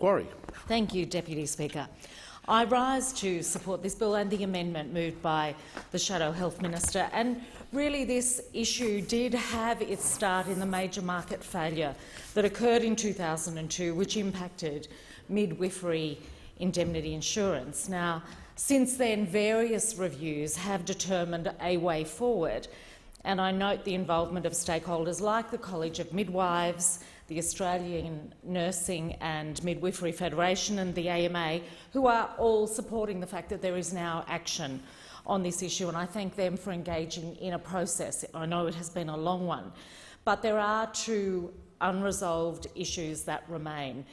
Quarry. Thank you, Deputy Speaker. I rise to support this bill and the amendment moved by the Shadow Health Minister. And really this issue did have its start in the major market failure that occurred in 2002, which impacted midwifery indemnity insurance. Now, since then, various reviews have determined a way forward, and I note the involvement of stakeholders like the College of Midwives, the Australian Nursing and Midwifery Federation and the AMA, who are all supporting the fact that there is now action on this issue, and I thank them for engaging in a process. I know it has been a long one, but there are two unresolved issues that remain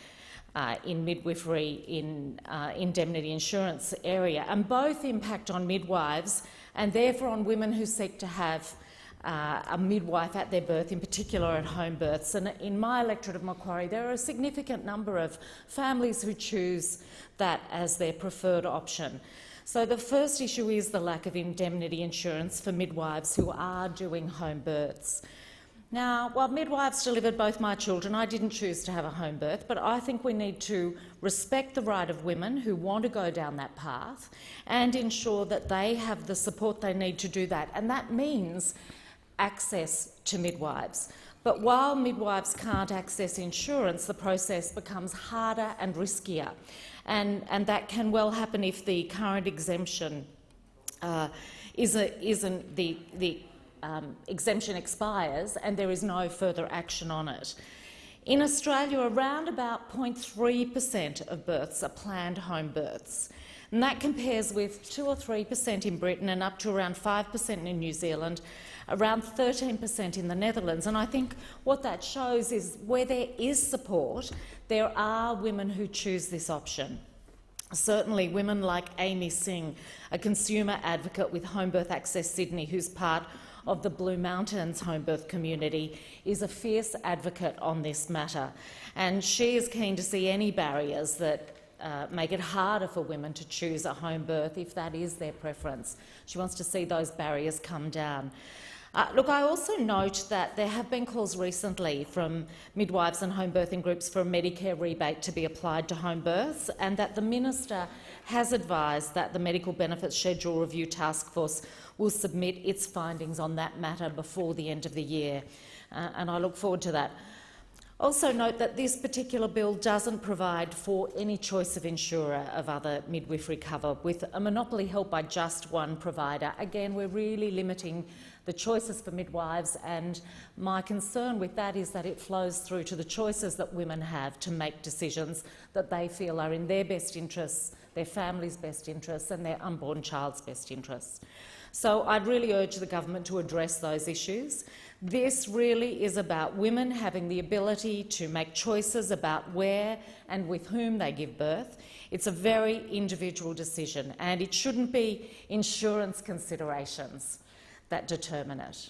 in midwifery in indemnity insurance area, and both impact on midwives and therefore on women who seek to have a midwife at their birth, in particular at home births. And in my electorate of Macquarie, there are a significant number of families who choose that as their preferred option. So the first issue is the lack of indemnity insurance for midwives who are doing home births. Now, while midwives delivered both my children, I didn't choose to have a home birth, but I think we need to respect the right of women who want to go down that path and ensure that they have the support they need to do that. And that means access to midwives. But while midwives can't access insurance, the process becomes harder and riskier. And that can well happen if the current exemption exemption expires and there is no further action on it. In Australia, around about 0.3% of births are planned home births, and that compares with 2 or 3% in Britain and up to around 5% in New Zealand, around 13% in the Netherlands. And I think what that shows is where there is support, there are women who choose this option. Certainly women like Amy Singh, a consumer advocate with Home Birth Access Sydney, who's part of the Blue Mountains home birth community, is a fierce advocate on this matter. And she is keen to see any barriers that make it harder for women to choose a home birth if that is their preference. She wants to see those barriers come down. Look, I also note that there have been calls recently from midwives and home birthing groups for a Medicare rebate to be applied to home births, and that the Minister has advised that the Medical Benefits Schedule Review Task Force will submit its findings on that matter before the end of the year, and I look forward to that. Also note that this particular bill doesn't provide for any choice of insurer of other midwifery cover, with a monopoly held by just one provider. Again, we're really limiting the choices for midwives, and my concern with that is that it flows through to the choices that women have to make decisions that they feel are in their best interests, their family's best interests and their unborn child's best interests. So I'd really urge the government to address those issues. This really is about women having the ability to make choices about where and with whom they give birth. It's a very individual decision, and it shouldn't be insurance considerations that determine it.